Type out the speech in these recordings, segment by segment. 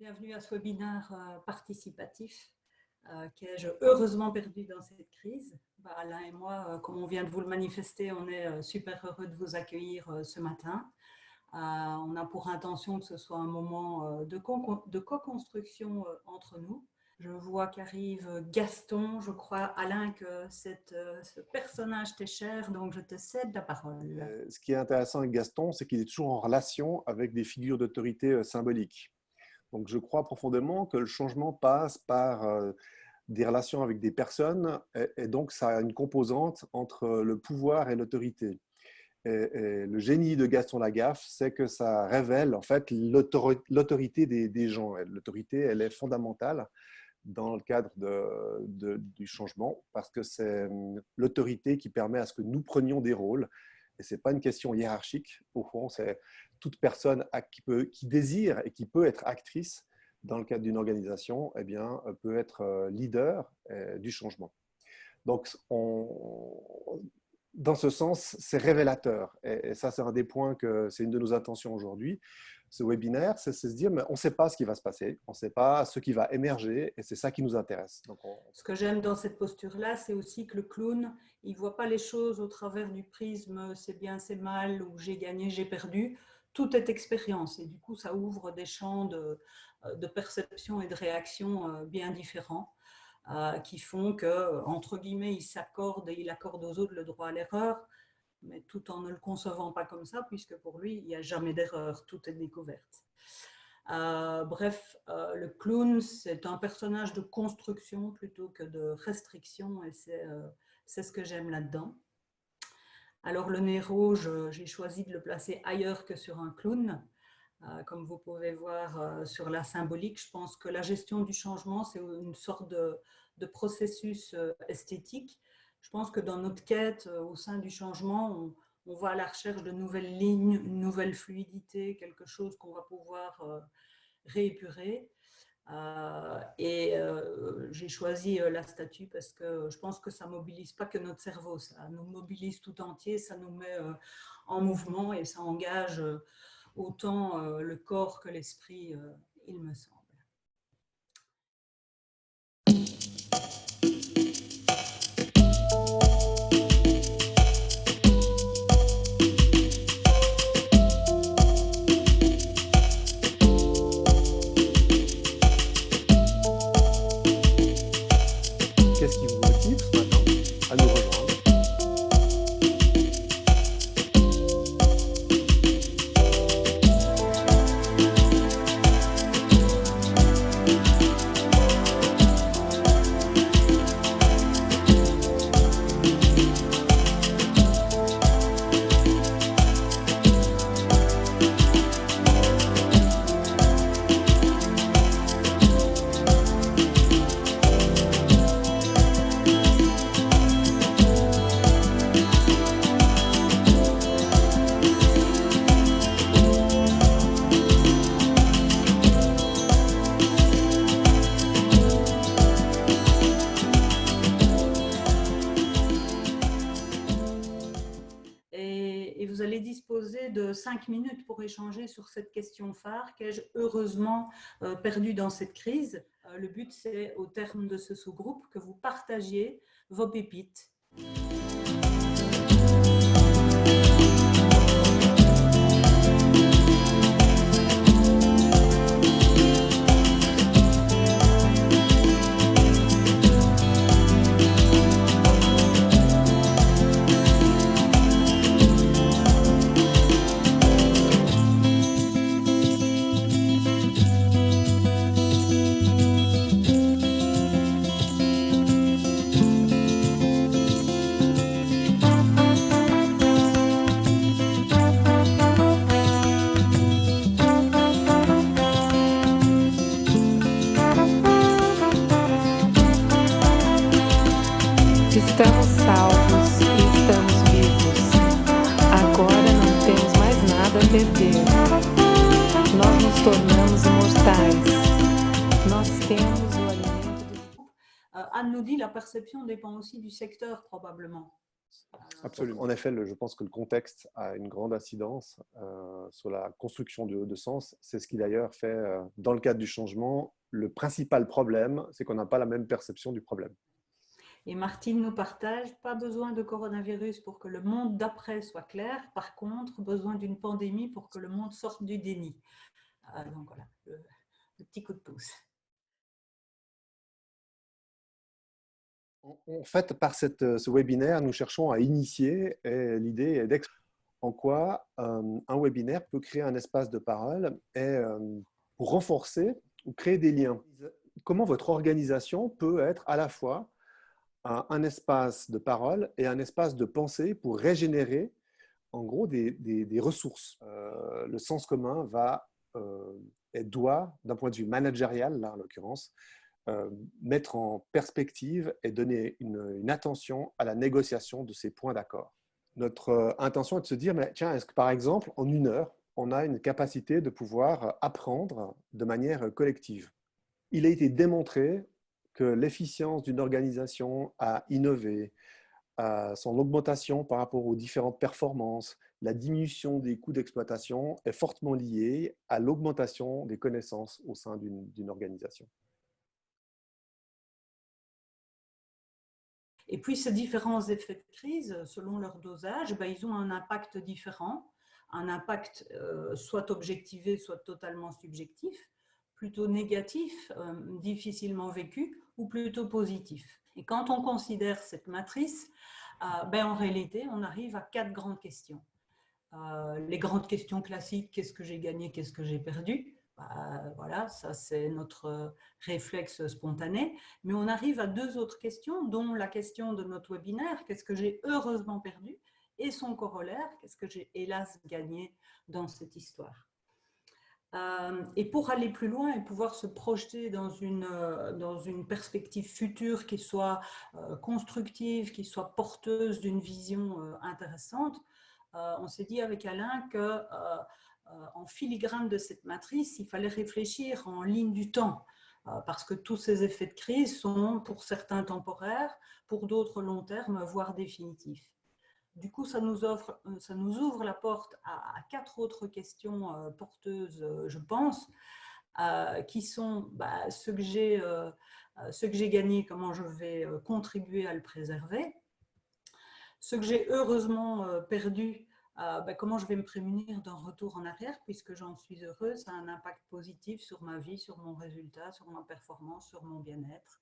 Bienvenue à ce webinaire participatif qu'ai-je heureusement perdu dans cette crise. Alain et moi, comme on vient de vous le manifester, on est super heureux de vous accueillir ce matin. On a pour intention que ce soit un moment de co-construction entre nous. Je vois qu'arrive Gaston. Je crois, Alain, que ce personnage t'est cher, donc je te cède la parole. Ce qui est intéressant avec Gaston, c'est qu'il est toujours en relation avec des figures d'autorité symboliques. Donc, je crois profondément que le changement passe par des relations avec des personnes et donc ça a une composante entre le pouvoir et l'autorité. Et le génie de Gaston Lagaffe, c'est que ça révèle en fait l'autorité des gens. L'autorité, elle est fondamentale dans le cadre du changement parce que c'est l'autorité qui permet à ce que nous prenions des rôles. Et ce n'est pas une question hiérarchique. Au fond, c'est toute personne qui désire et qui peut être actrice dans le cadre d'une organisation, eh bien, peut être leader du changement. Donc, dans ce sens, c'est révélateur. Et ça, c'est un des points c'est une de nos intentions aujourd'hui. Ce webinaire, c'est se dire, mais on ne sait pas ce qui va se passer, on ne sait pas ce qui va émerger, et c'est ça qui nous intéresse. Donc Ce que j'aime dans cette posture-là, c'est aussi que le clown, il ne voit pas les choses au travers du prisme « c'est bien, c'est mal » ou « j'ai gagné, j'ai perdu ». Tout est expérience, et du coup, ça ouvre des champs de perception et de réaction bien différents qui font que, entre guillemets, il s'accorde et il accorde aux autres le droit à l'erreur, mais tout en ne le concevant pas comme ça, puisque pour lui, il n'y a jamais d'erreur, tout est découverte. Le clown, c'est un personnage de construction plutôt que de restriction, et c'est ce que j'aime là-dedans. Alors le nez rouge, j'ai choisi de le placer ailleurs que sur un clown. Comme vous pouvez voir sur la symbolique, je pense que la gestion du changement, c'est une sorte de processus esthétique. Je pense que dans notre quête au sein du changement, on va à la recherche de nouvelles lignes, une nouvelle fluidité, quelque chose qu'on va pouvoir réépurer. J'ai choisi la statue parce que je pense que ça ne mobilise pas que notre cerveau, ça nous mobilise tout entier, ça nous met en mouvement et ça engage autant le corps que l'esprit, il me semble. qu'est-ce qui vous motive ce matin à nous rejoindre? Et vous allez disposer de 5 minutes pour échanger sur cette question phare qu'ai-je heureusement perdu dans cette crise. Le but, c'est au terme de ce sous-groupe que vous partagiez vos pépites. Estamos salvos e estamos vivos. Agora não temos mais nada a perder. Nós nos tornamos imortais. Nós temos o alimento do... Anne nous dit la perception dépend aussi du secteur probablement. Absolument. En effet, je pense que le contexte a une grande incidence sur la construction de sens. C'est ce qui d'ailleurs fait, dans le cadre du changement, le principal problème, c'est qu'on n'a pas la même perception du problème. Et Martine nous partage, pas besoin de coronavirus pour que le monde d'après soit clair. Par contre, besoin d'une pandémie pour que le monde sorte du déni. Donc voilà, le petit coup de pouce. En fait, par ce webinaire, nous cherchons à initier, et l'idée est d'expliquer en quoi un webinaire peut créer un espace de parole et pour renforcer ou créer des liens. Comment votre organisation peut être à la fois un espace de parole et un espace de pensée pour régénérer en gros des ressources. Le sens commun va et doit, d'un point de vue managérial, là en l'occurrence, mettre en perspective et donner une attention à la négociation de ces points d'accord. Notre intention est de se dire, mais tiens, est-ce que par exemple, en 1 heure, on a une capacité de pouvoir apprendre de manière collective? Il a été démontré que l'efficience d'une organisation à innover, à son augmentation par rapport aux différentes performances, la diminution des coûts d'exploitation est fortement liée à l'augmentation des connaissances au sein d'une organisation. Et puis, ces différents effets de crise, selon leur dosage, ils ont un impact différent, un impact soit objectivé, soit totalement subjectif, plutôt négatif, difficilement vécu, ou plutôt positif. Et quand on considère cette matrice, en réalité, on arrive à 4 grandes questions. Les grandes questions classiques, qu'est-ce que j'ai gagné, qu'est-ce que j'ai perdu? Voilà, ça c'est notre réflexe spontané. Mais on arrive à 2 autres questions, dont la question de notre webinaire, qu'est-ce que j'ai heureusement perdu? Et son corollaire, qu'est-ce que j'ai hélas gagné dans cette histoire? Et pour aller plus loin et pouvoir se projeter dans une perspective future qui soit constructive, qui soit porteuse d'une vision intéressante, on s'est dit avec Alain que en filigrane de cette matrice, il fallait réfléchir en ligne du temps, parce que tous ces effets de crise sont pour certains temporaires, pour d'autres long terme, voire définitifs. Du coup, ça nous ouvre la porte à 4 autres questions porteuses, je pense, qui sont ce que j'ai gagné, comment je vais contribuer à le préserver, ce que j'ai heureusement perdu, comment je vais me prémunir d'un retour en arrière, puisque j'en suis heureuse, ça a un impact positif sur ma vie, sur mon résultat, sur ma performance, sur mon bien-être.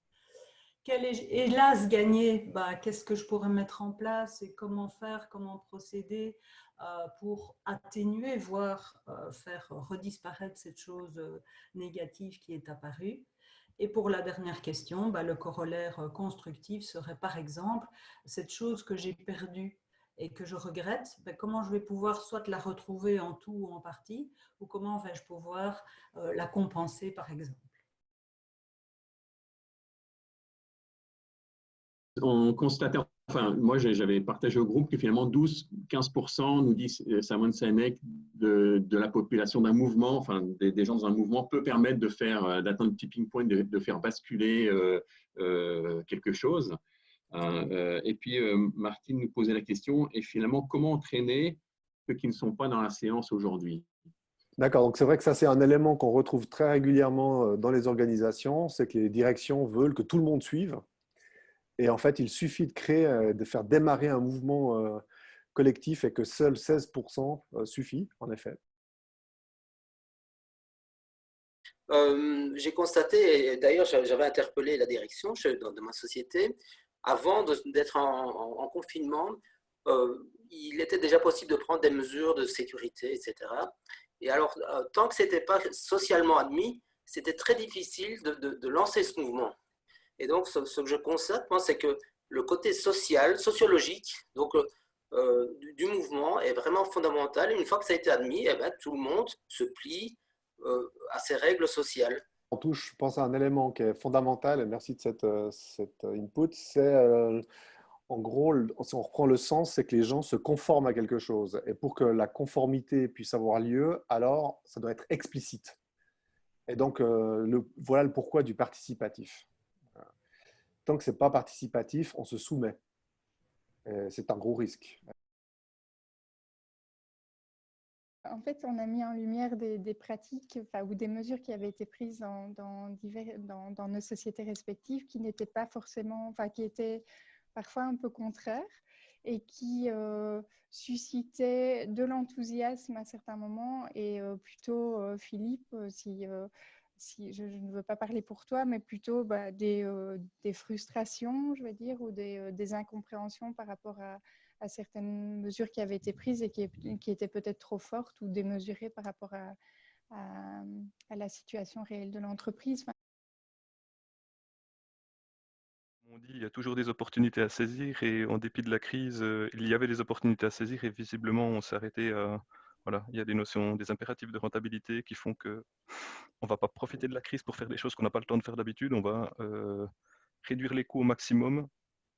Quel est, hélas, gagné, qu'est-ce que je pourrais mettre en place et comment faire, comment procéder pour atténuer, voire faire redisparaître cette chose négative qui est apparue. Et pour la dernière question, le corollaire constructif serait par exemple cette chose que j'ai perdue et que je regrette, comment je vais pouvoir soit la retrouver en tout ou en partie, ou comment vais-je pouvoir la compenser par exemple. On constatait, enfin, moi j'avais partagé au groupe que finalement 12-15% nous dit Simon Sinek de la population d'un mouvement, enfin des gens dans un mouvement peut permettre de faire, d'atteindre le tipping point, de faire basculer quelque chose. Et puis Martine nous posait la question, et finalement comment entraîner ceux qui ne sont pas dans la séance aujourd'hui? D'accord, donc c'est vrai que ça c'est un élément qu'on retrouve très régulièrement dans les organisations, c'est que les directions veulent que tout le monde suive. Et en fait, il suffit de créer, de faire démarrer un mouvement collectif et que seuls 16% suffit, en effet. J'ai constaté, et d'ailleurs j'avais interpellé la direction de ma société, avant d'être en confinement, il était déjà possible de prendre des mesures de sécurité, etc. Et alors, tant que ce n'était pas socialement admis, c'était très difficile de lancer ce mouvement. Et donc, ce que je constate, moi, c'est que le côté sociologique, donc, du mouvement est vraiment fondamental. Une fois que ça a été admis, tout le monde se plie à ces règles sociales. En touche, je pense à un élément qui est fondamental, et merci de cette input, c'est en gros, si on reprend le sens, c'est que les gens se conforment à quelque chose. Et pour que la conformité puisse avoir lieu, alors ça doit être explicite. Et donc, voilà le pourquoi du participatif. Tant que ce n'est pas participatif, on se soumet. c'est un gros risque. En fait, on a mis en lumière des pratiques ou des mesures qui avaient été prises dans nos sociétés respectives qui n'étaient pas forcément, qui étaient parfois un peu contraires et qui suscitaient de l'enthousiasme à certains moments. Et plutôt, Philippe, si je ne veux pas parler pour toi, mais plutôt des frustrations, je veux dire, ou des incompréhensions par rapport à certaines mesures qui avaient été prises et qui étaient peut-être trop fortes ou démesurées par rapport à la situation réelle de l'entreprise. On dit il y a toujours des opportunités à saisir et en dépit de la crise, il y avait des opportunités à saisir et visiblement on s'est arrêté à... Voilà, il y a des notions, des impératifs de rentabilité qui font que on ne va pas profiter de la crise pour faire des choses qu'on n'a pas le temps de faire d'habitude. On va réduire les coûts au maximum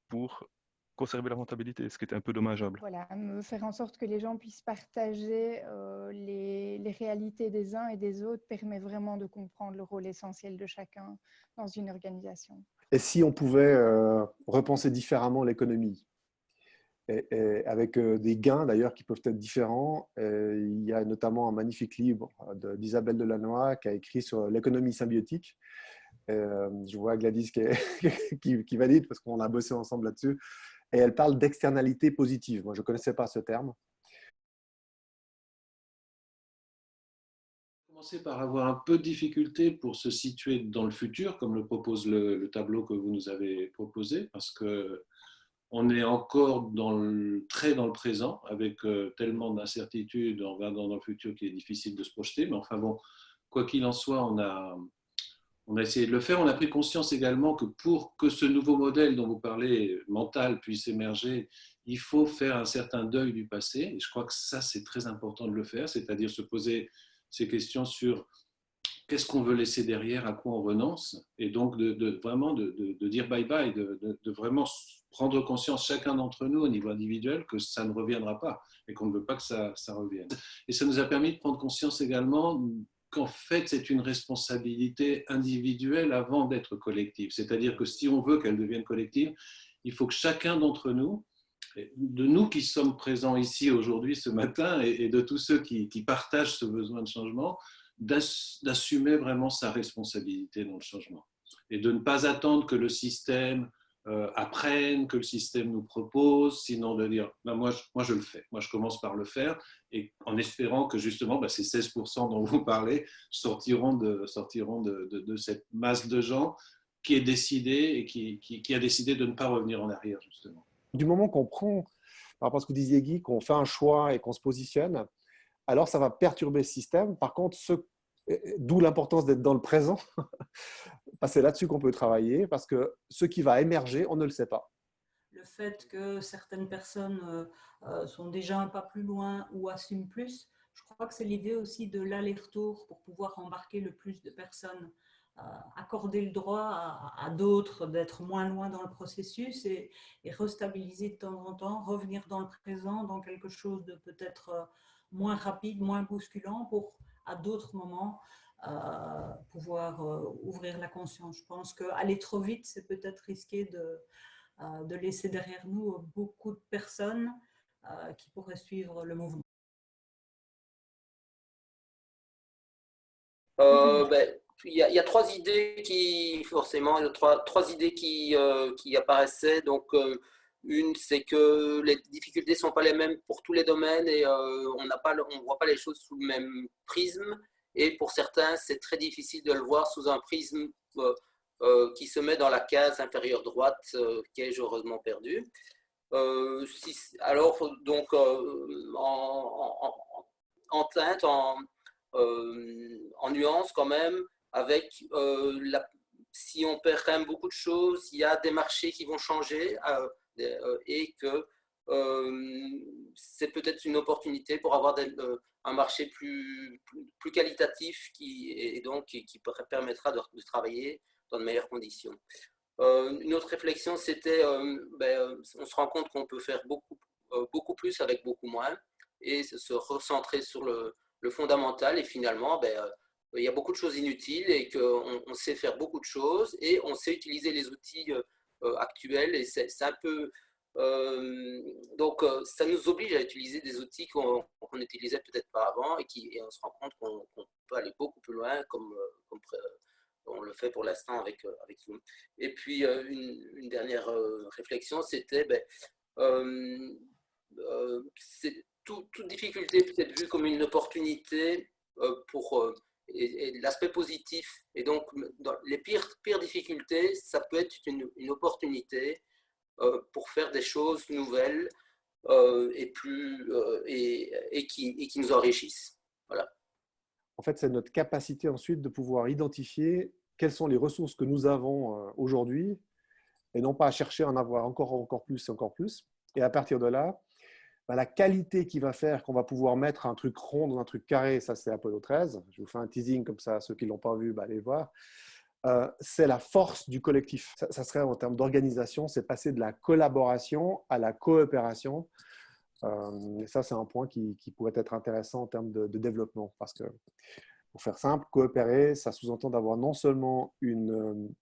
pour conserver la rentabilité, ce qui était un peu dommageable. Voilà, faire en sorte que les gens puissent partager les réalités des uns et des autres permet vraiment de comprendre le rôle essentiel de chacun dans une organisation. Et si on pouvait repenser différemment l'économie, et avec des gains d'ailleurs qui peuvent être différents. Il y a notamment un magnifique livre d'Isabelle Delannoy qui a écrit sur l'économie symbiotique. Je vois Gladys qui valide parce qu'on a bossé ensemble là-dessus. Et elle parle d'externalité positive. Moi, je ne connaissais pas ce terme. Commencer par avoir un peu de difficulté pour se situer dans le futur, comme le propose le tableau que vous nous avez proposé, parce qu'on est encore très dans le présent, avec tellement d'incertitudes en regardant dans le futur qu'il est difficile de se projeter. Mais enfin bon, quoi qu'il en soit, on a essayé de le faire. On a pris conscience également que pour que ce nouveau modèle dont vous parlez, mental, puisse émerger, il faut faire un certain deuil du passé. Et je crois que ça, c'est très important de le faire, c'est-à-dire se poser ces questions sur qu'est-ce qu'on veut laisser derrière, à quoi on renonce, et donc vraiment de dire bye-bye, de vraiment prendre conscience, chacun d'entre nous, au niveau individuel, que ça ne reviendra pas, et qu'on ne veut pas que ça revienne. Et ça nous a permis de prendre conscience également qu'en fait, c'est une responsabilité individuelle avant d'être collective. C'est-à-dire que si on veut qu'elle devienne collective, il faut que chacun d'entre nous, de nous qui sommes présents ici aujourd'hui, ce matin, et de tous ceux qui partagent ce besoin de changement, d'assumer vraiment sa responsabilité dans le changement. Et de ne pas attendre que le système apprenne, que le système nous propose, sinon de dire moi je le fais, moi je commence par le faire, et en espérant que justement ces 16% dont vous parlez sortiront de cette masse de gens qui est décidée et qui a décidé de ne pas revenir en arrière justement. Du moment qu'on prend, par rapport à ce que vous disiez Guy, qu'on fait un choix et qu'on se positionne, alors ça va perturber le système. Par contre, d'où l'importance d'être dans le présent, c'est là-dessus qu'on peut travailler, parce que ce qui va émerger, on ne le sait pas. Le fait que certaines personnes sont déjà un pas plus loin ou assument plus, je crois que c'est l'idée aussi de l'aller-retour pour pouvoir embarquer le plus de personnes. Accorder le droit à d'autres d'être moins loin dans le processus et restabiliser de temps en temps, revenir dans le présent, dans quelque chose de peut-être moins rapide, moins bousculant pour, à d'autres moments, pouvoir ouvrir la conscience. Je pense qu'aller trop vite, c'est peut-être risquer de laisser derrière nous beaucoup de personnes qui pourraient suivre le mouvement. Il y a trois idées trois idées qui apparaissaient. Donc, une, c'est que les difficultés ne sont pas les mêmes pour tous les domaines et on ne voit pas les choses sous le même prisme. Et pour certains, c'est très difficile de le voir sous un prisme qui se met dans la case inférieure droite, qui est heureusement perdue. Alors, donc, en teinte, en nuance quand même, avec si on perd quand même beaucoup de choses, il y a des marchés qui vont changer et que c'est peut-être une opportunité pour avoir un marché plus qualitatif et donc qui permettra de travailler dans de meilleures conditions. Une autre réflexion, c'était on se rend compte qu'on peut faire beaucoup plus avec beaucoup moins et se recentrer sur le fondamental, et finalement il y a beaucoup de choses inutiles et qu'on sait faire beaucoup de choses et on sait utiliser les outils actuels, et c'est un peu Donc, ça nous oblige à utiliser des outils qu'on n'utilisait peut-être pas avant et on se rend compte qu'on peut aller beaucoup plus loin comme on le fait pour l'instant avec Zoom. Et puis, une dernière réflexion, c'était toute difficulté peut être vue comme une opportunité pour et l'aspect positif. Et donc, dans les pires difficultés, ça peut être une opportunité pour faire des choses nouvelles et qui nous enrichissent. Voilà. En fait, c'est notre capacité ensuite de pouvoir identifier quelles sont les ressources que nous avons aujourd'hui et non pas à chercher à en avoir encore plus et encore plus. Et à partir de là, la qualité qui va faire qu'on va pouvoir mettre un truc rond dans un truc carré, ça c'est Apollo 13. Je vous fais un teasing comme ça, ceux qui ne l'ont pas vu, allez voir. C'est la force du collectif. Ça serait en termes d'organisation, c'est passer de la collaboration à la coopération. Et ça, c'est un point qui pourrait être intéressant en termes de développement. Parce que, pour faire simple, coopérer, ça sous-entend d'avoir non seulement une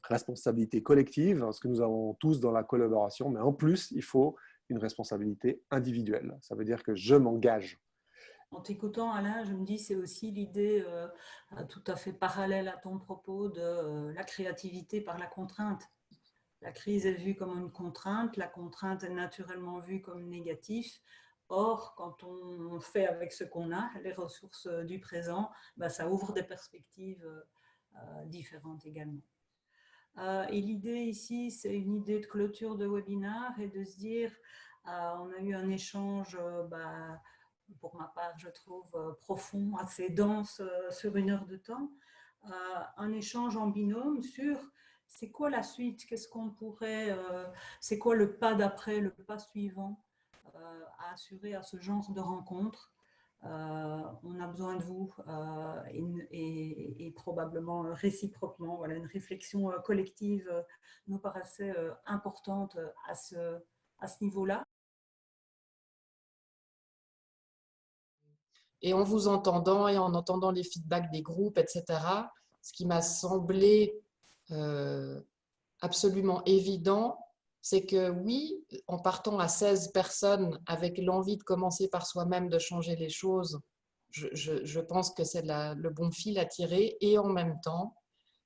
responsabilité collective, ce que nous avons tous dans la collaboration, mais en plus, il faut une responsabilité individuelle. Ça veut dire que je m'engage. En t'écoutant, Alain, je me dis c'est aussi l'idée tout à fait parallèle à ton propos de la créativité par la contrainte. La crise est vue comme une contrainte, la contrainte est naturellement vue comme négatif. Or, quand on fait avec ce qu'on a, les ressources du présent, ça ouvre des perspectives différentes également. Et l'idée ici, c'est une idée de clôture de webinaire et de se dire, on a eu un échange, pour ma part, je trouve profond, assez dense sur 1 heure de temps, un échange en binôme sur c'est quoi la suite, qu'est-ce qu'on pourrait, c'est quoi le pas d'après, le pas suivant à assurer à ce genre de rencontre. On a besoin de vous et probablement réciproquement. Voilà, une réflexion collective nous paraissait importante à ce niveau-là. Et en vous entendant et en entendant les feedbacks des groupes, etc., ce qui m'a semblé absolument évident, c'est que oui, en partant à 16 personnes avec l'envie de commencer par soi-même, de changer les choses, je pense que c'est le bon fil à tirer. Et en même temps,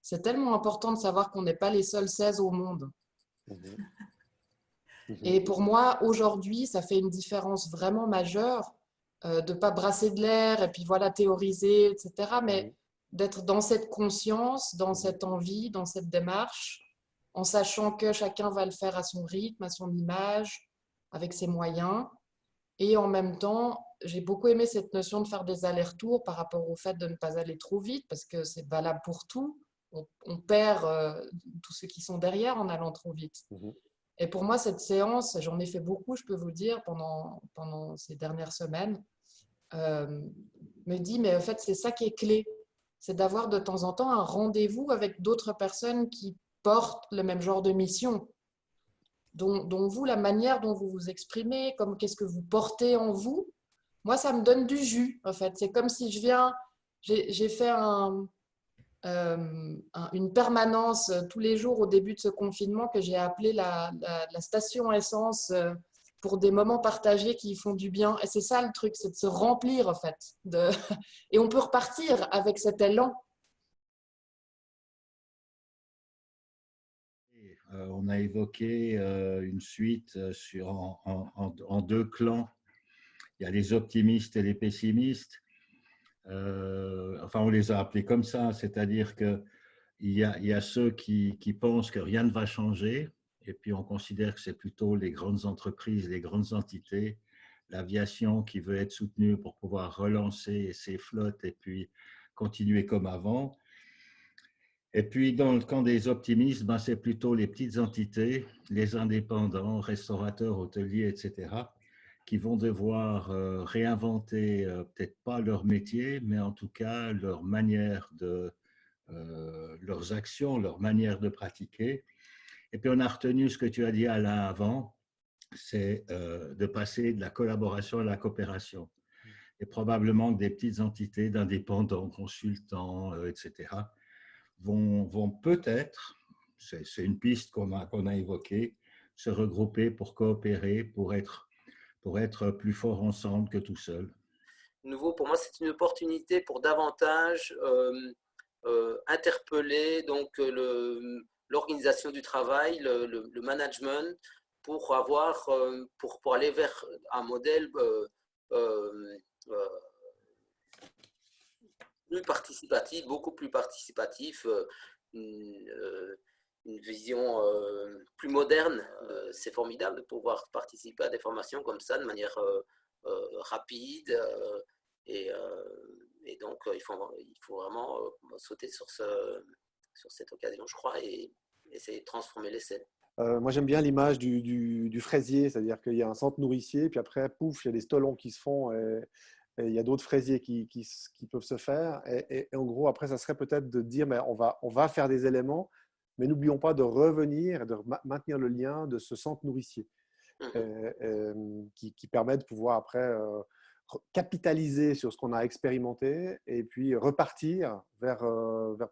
c'est tellement important de savoir qu'on n'est pas les seuls 16 au monde. Et pour moi, aujourd'hui, ça fait une différence vraiment majeure de ne pas brasser de l'air et puis voilà, théoriser, etc. Mais d'être dans cette conscience, dans cette envie, dans cette démarche, en sachant que chacun va le faire à son rythme, à son image, avec ses moyens. Et en même temps, j'ai beaucoup aimé cette notion de faire des allers-retours par rapport au fait de ne pas aller trop vite, parce que c'est valable pour tout. On perd tous ceux qui sont derrière en allant trop vite. Et pour moi, cette séance, j'en ai fait beaucoup, je peux vous dire, pendant ces dernières semaines, me dit, mais en fait, c'est ça qui est clé. C'est d'avoir de temps en temps un rendez-vous avec d'autres personnes qui portent le même genre de mission. dont vous, la manière dont vous vous exprimez, comme qu'est-ce que vous portez en vous, moi, ça me donne du jus, en fait. C'est comme si j'ai fait une permanence tous les jours au début de ce confinement que j'ai appelé la station essence pour des moments partagés qui font du bien. Et c'est ça le truc, c'est de se remplir, en fait. Et on peut repartir avec cet élan. On a évoqué une suite en 2 clans. Il y a les optimistes et les pessimistes. Enfin, on les a appelés comme ça, c'est-à-dire qu'il y a ceux qui pensent que rien ne va changer, et puis on considère que c'est plutôt les grandes entreprises, les grandes entités, l'aviation qui veut être soutenue pour pouvoir relancer ses flottes et puis continuer comme avant. Et puis, dans le camp des optimistes, c'est plutôt les petites entités, les indépendants, restaurateurs, hôteliers, etc., qui vont devoir réinventer, peut-être pas leur métier, mais en tout cas leur manière leurs actions, leur manière de pratiquer. Et puis, on a retenu ce que tu as dit Alain avant, c'est de passer de la collaboration à la coopération. Et probablement que des petites entités d'indépendants, consultants, etc., vont peut-être, c'est une piste qu'on a évoquée, se regrouper, pour coopérer, pour être plus forts ensemble que tout seul. Nouveau, pour moi, c'est une opportunité pour davantage interpeller donc l'organisation du travail, le management, pour avoir, pour aller vers un modèle plus participatif, beaucoup plus participatif, une vision plus moderne. C'est formidable de pouvoir participer à des formations comme ça de manière rapide. Et donc, il faut vraiment sauter sur cette occasion, je crois, et essayer de transformer l'essai. Moi, j'aime bien l'image du fraisier, c'est-à-dire qu'il y a un centre nourricier, puis après, pouf, il y a des stolons qui se font, et il y a d'autres fraisiers qui peuvent se faire. Et en gros, après, ça serait peut-être de dire, mais on va faire des éléments, mais n'oublions pas de revenir et de maintenir le lien de ce centre nourricier, qui permet de pouvoir après capitaliser sur ce qu'on a expérimenté et puis repartir vers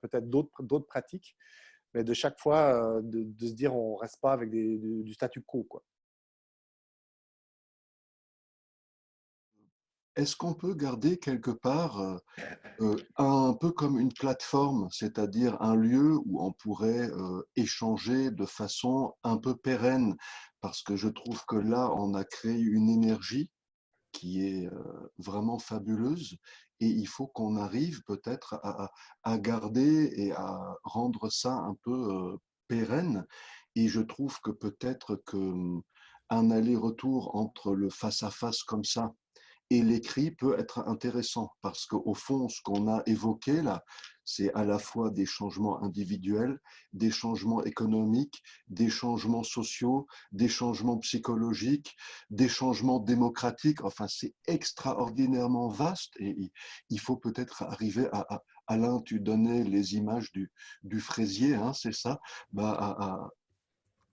peut-être d'autres pratiques, mais de chaque fois de se dire on ne reste pas avec du statu quo, quoi. Est-ce qu'on peut garder quelque part un peu comme une plateforme, c'est-à-dire un lieu où on pourrait échanger de façon un peu pérenne? Parce que je trouve que là, on a créé une énergie qui est vraiment fabuleuse et il faut qu'on arrive peut-être à garder et à rendre ça un peu pérenne. Et je trouve que peut-être qu'un aller-retour entre le face-à-face comme ça et l'écrit peut être intéressant parce qu'au fond, ce qu'on a évoqué là, c'est à la fois des changements individuels, des changements économiques, des changements sociaux, des changements psychologiques, des changements démocratiques. Enfin, c'est extraordinairement vaste et il faut peut-être arriver à Alain, tu donnais les images du fraisier, hein, c'est ça,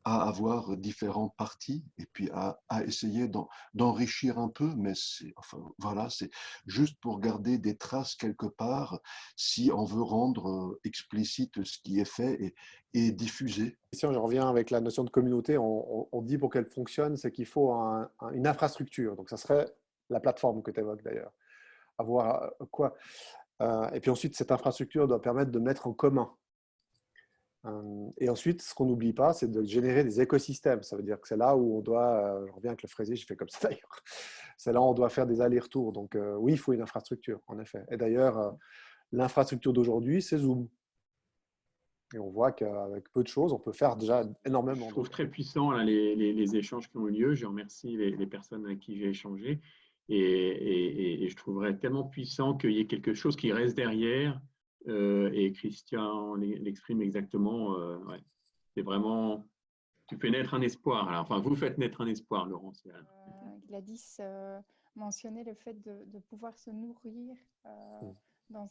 à avoir différentes parties et puis à essayer d'enrichir un peu, mais enfin, voilà, c'est juste pour garder des traces quelque part si on veut rendre explicite ce qui est fait et diffuser. Si on reviens avec la notion de communauté, on dit pour qu'elle fonctionne, c'est qu'il faut une infrastructure. Donc, ça serait la plateforme que tu évoques d'ailleurs. Avoir quoi et puis ensuite, cette infrastructure doit permettre de mettre en commun. Et ensuite, ce qu'on n'oublie pas, c'est de générer des écosystèmes. Ça veut dire que c'est là où on doit, je reviens avec le fraisier, je fais comme ça d'ailleurs, c'est là où on doit faire des allers-retours. Donc oui, il faut une infrastructure, en effet. Et d'ailleurs, l'infrastructure d'aujourd'hui, c'est Zoom. Et on voit qu'avec peu de choses, on peut faire déjà énormément. Je trouve très puissant là, les échanges qui ont eu lieu. Je remercie les personnes avec qui j'ai échangé. Et je trouverais tellement puissant qu'il y ait quelque chose qui reste derrière. Et Christian l'exprime exactement. Ouais. C'est vraiment, tu fais naître un espoir. Alors, enfin, vous faites naître un espoir, Laurence. Gladys mentionnait le fait de pouvoir se nourrir dans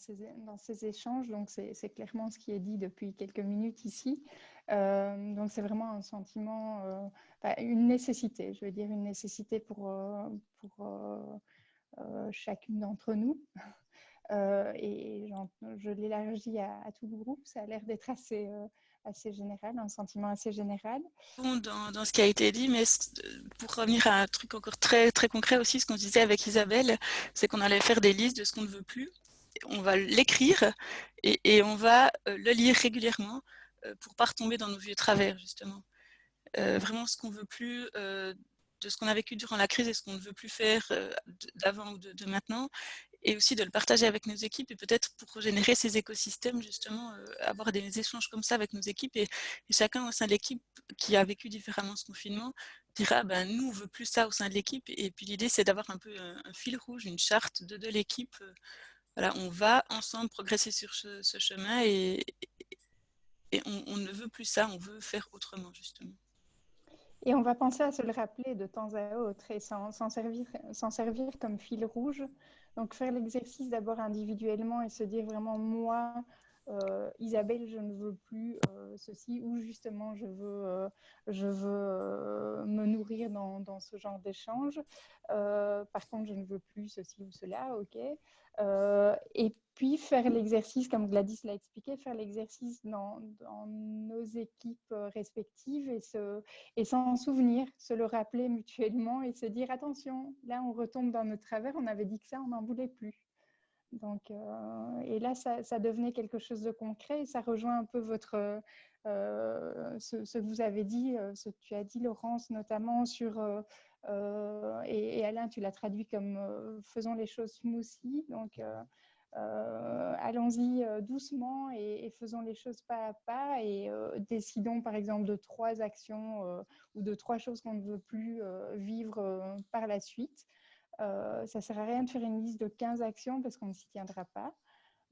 ces échanges. Donc, c'est clairement ce qui est dit depuis quelques minutes ici. Donc, c'est vraiment un sentiment, une nécessité, je veux dire, une nécessité pour chacune d'entre nous. Et je l'élargis à tout le groupe. Ça a l'air d'être assez général, un sentiment assez général. Dans ce qui a été dit, mais pour revenir à un truc encore très, très concret aussi, ce qu'on disait avec Isabelle, c'est qu'on allait faire des listes de ce qu'on ne veut plus. On va l'écrire et on va le lire régulièrement pour ne pas retomber dans nos vieux travers, justement. Vraiment ce qu'on ne veut plus de ce qu'on a vécu durant la crise et ce qu'on ne veut plus faire d'avant ou de maintenant. Et aussi de le partager avec nos équipes et peut-être pour générer ces écosystèmes, justement, avoir des échanges comme ça avec nos équipes et chacun au sein de l'équipe qui a vécu différemment ce confinement dira ben, nous on veut plus ça au sein de l'équipe et puis l'idée c'est d'avoir un peu un fil rouge, une charte de l'équipe. Voilà, on va ensemble progresser sur ce chemin et on ne veut plus ça, on veut faire autrement justement. Et on va penser à se le rappeler de temps à autre et s'en servir comme fil rouge. Donc, faire l'exercice d'abord individuellement et se dire vraiment, moi, Isabelle, je ne veux plus ceci, ou justement, je veux me nourrir dans ce genre d'échange. Par contre, je ne veux plus ceci ou cela, ok. Et puis faire l'exercice, comme Gladys l'a expliqué, faire l'exercice dans nos équipes respectives et s'en souvenir, se le rappeler mutuellement et se dire attention, là on retombe dans notre travers, on avait dit que ça, on n'en voulait plus. Donc, et là, ça devenait quelque chose de concret et ça rejoint un peu ce que vous avez dit, ce que tu as dit, Laurence, notamment sur, et Alain, tu l'as traduit comme faisons les choses smoothly. Donc, allons-y doucement et faisons les choses pas à pas et décidons par exemple de 3 actions ou de 3 choses qu'on ne veut plus vivre par la suite. Ça ne sert à rien de faire une liste de 15 actions parce qu'on ne s'y tiendra pas.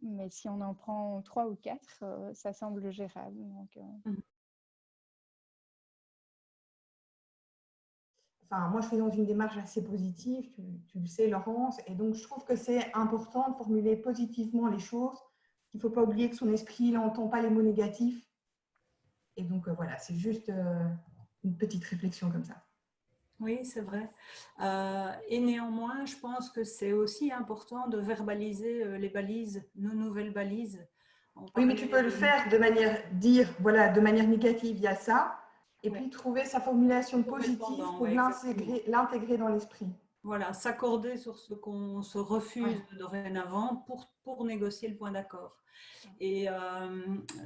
Mais si on en prend 3 ou 4, ça semble gérable. Donc, Enfin, moi, je suis dans une démarche assez positive, tu le sais, Laurence, et donc je trouve que c'est important de formuler positivement les choses. Il ne faut pas oublier que son esprit n'entend pas les mots négatifs. Et donc, voilà, c'est juste une petite réflexion comme ça. Oui, c'est vrai. Et néanmoins, je pense que c'est aussi important de verbaliser les balises, nos nouvelles balises. Oui, mais tu peux le faire de manière, voilà, de manière négative, il y a ça. Et puis trouver sa formulation positive pour l'intégrer dans l'esprit. Voilà, s'accorder sur ce qu'on se refuse dorénavant pour négocier le point d'accord. Et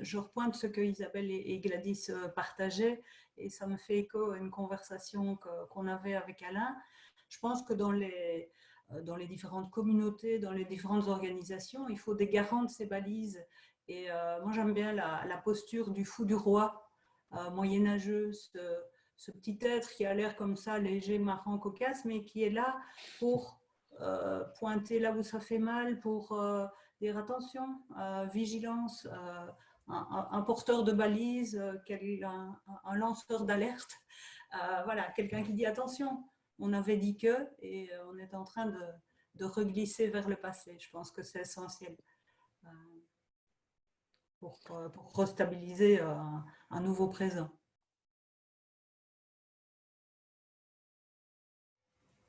je repointe ce que Isabelle et Gladys partageaient, et ça me fait écho à une conversation qu'on avait avec Alain. Je pense que dans les différentes communautés, dans les différentes organisations, il faut des garants de ces balises. Et moi, j'aime bien la posture du fou du roi, moyenâgeux, ce petit être qui a l'air comme ça, léger, marrant, cocasse, mais qui est là pour pointer là où ça fait mal, pour dire attention, vigilance, un porteur de balise, un lanceur d'alerte. Voilà, quelqu'un qui dit attention, on avait dit que, et on est en train de reglisser vers le passé. Je pense que c'est essentiel pour restabiliser un nouveau présent.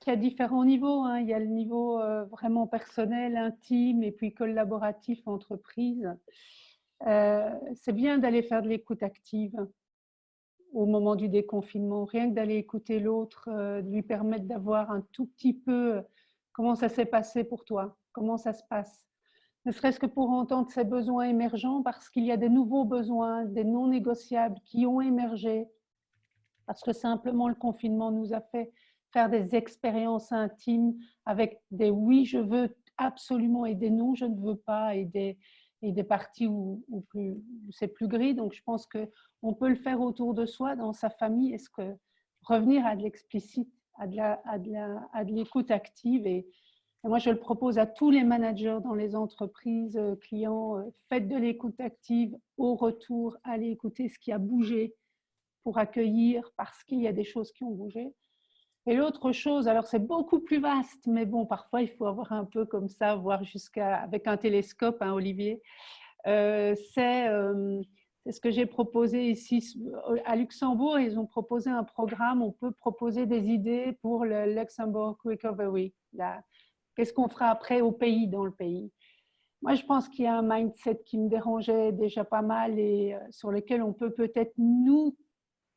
Il y a différents niveaux, hein. Il y a le niveau vraiment personnel, intime et puis collaboratif, entreprise. C'est bien d'aller faire de l'écoute active au moment du déconfinement, rien que d'aller écouter l'autre, de lui permettre d'avoir un tout petit peu comment ça s'est passé pour toi, comment ça se passe. Ne serait-ce que pour entendre ses besoins émergents, parce qu'il y a des nouveaux besoins, des non négociables qui ont émergé, parce que simplement le confinement nous a fait faire des expériences intimes avec des oui, je veux absolument et des non, je ne veux pas, et des parties où c'est plus gris. Donc, je pense qu'on peut le faire autour de soi, dans sa famille. Est-ce que revenir à de l'explicite, à de l'écoute active et moi, je le propose à tous les managers dans les entreprises, clients, faites de l'écoute active au retour, allez écouter ce qui a bougé pour accueillir parce qu'il y a des choses qui ont bougé. Et l'autre chose, alors c'est beaucoup plus vaste, mais bon, parfois il faut avoir un peu comme ça, voir avec un télescope, hein, Olivier. C'est ce que j'ai proposé ici à Luxembourg. Ils ont proposé un programme, on peut proposer des idées pour le Luxembourg Recovery. Qu'est-ce qu'on fera après dans le pays? Moi, je pense qu'il y a un mindset qui me dérangeait déjà pas mal et sur lequel on peut peut-être nous,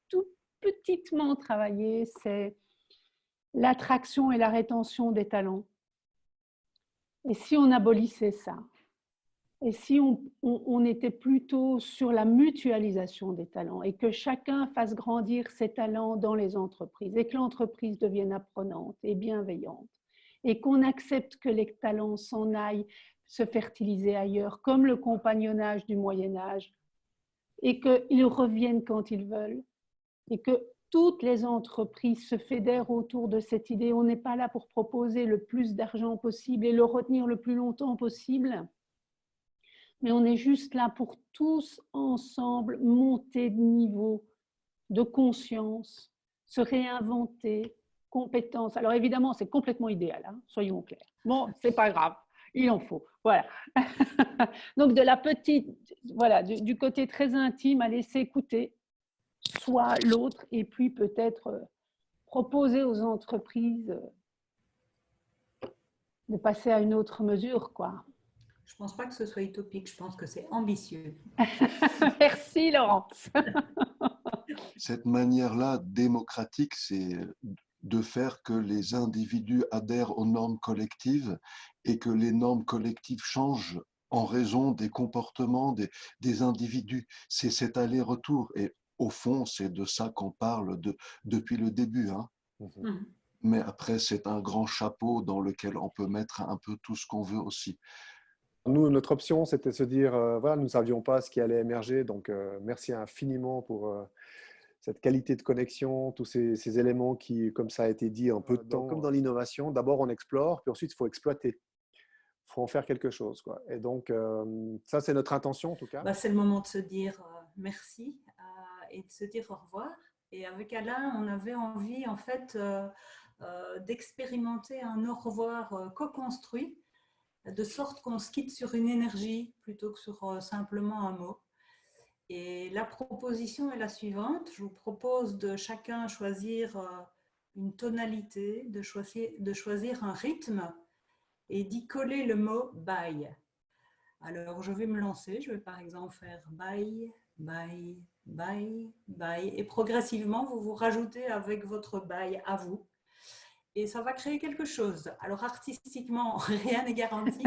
tout petitement travailler, c'est l'attraction et la rétention des talents. Et si on abolissait ça? Et si on était plutôt sur la mutualisation des talents et que chacun fasse grandir ses talents dans les entreprises et que l'entreprise devienne apprenante et bienveillante et qu'on accepte que les talents s'en aillent se fertiliser ailleurs, comme le compagnonnage du Moyen-Âge, et qu'ils reviennent quand ils veulent, et que toutes les entreprises se fédèrent autour de cette idée. On n'est pas là pour proposer le plus d'argent possible et le retenir le plus longtemps possible, mais on est juste là pour tous ensemble monter de niveau, de conscience, se réinventer, compétences. Alors évidemment, c'est complètement idéal, hein, soyons clairs. Bon, c'est pas grave, il en faut. Voilà. Donc de la petite, voilà, du côté très intime, à laisser écouter soit l'autre et puis peut-être proposer aux entreprises de passer à une autre mesure, quoi. Je ne pense pas que ce soit utopique, je pense que c'est ambitieux. Merci Laurence. Cette manière-là démocratique, c'est de faire que les individus adhèrent aux normes collectives et que les normes collectives changent en raison des comportements des individus. C'est cet aller-retour. Et au fond, c'est de ça qu'on parle depuis le début. Hein. Mais après, c'est un grand chapeau dans lequel on peut mettre un peu tout ce qu'on veut aussi. Nous, notre option, c'était de se dire, voilà, nous ne savions pas ce qui allait émerger, donc merci infiniment pour cette qualité de connexion, tous ces éléments qui, comme ça a été dit, en peu de temps. Comme dans l'innovation, d'abord on explore, puis ensuite il faut exploiter. Il faut en faire quelque chose, quoi. Et donc, ça, c'est notre intention, en tout cas. Bah, c'est le moment de se dire merci et de se dire au revoir. Et avec Alain, on avait envie, en fait, d'expérimenter un au revoir co-construit, de sorte qu'on se quitte sur une énergie plutôt que sur simplement un mot. Et la proposition est la suivante. Je vous propose de chacun choisir une tonalité, de choisir un rythme et d'y coller le mot « bye ». Alors, je vais me lancer. Je vais par exemple faire « bye », « bye », « bye », « bye ». Et progressivement, vous vous rajoutez avec votre « bye » à vous. Et ça va créer quelque chose. Alors, artistiquement, rien n'est garanti.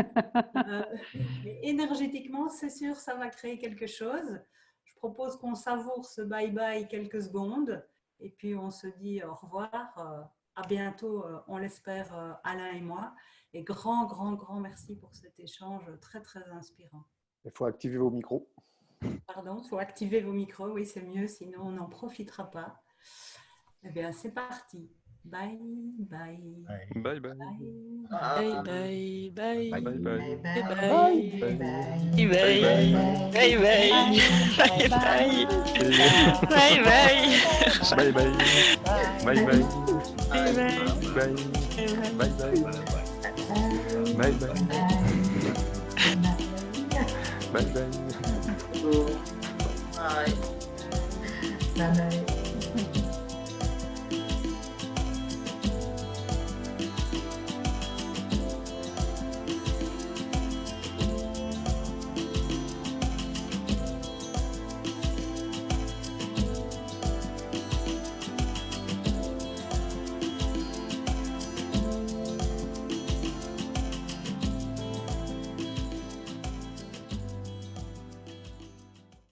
Mais énergétiquement, c'est sûr, ça va créer quelque chose. Je propose qu'on savoure ce bye-bye quelques secondes. Et puis, on se dit au revoir. À bientôt, on l'espère, Alain et moi. Et grand merci pour cet échange très, très inspirant. Il faut activer vos micros. Pardon, il faut activer vos micros. Oui, c'est mieux, sinon on n'en profitera pas. Eh bien, c'est parti. Bye, bye. Bye, bye. Bye, bye, bye. Bye, bye. Bye, bye. Bye. Bye, bye. Bye, bye. Bye, bye. Bye, bye. Bye, bye. Bye, bye. Bye, bye. Bye, bye. Bye, bye. Bye, bye. Bye. Bye.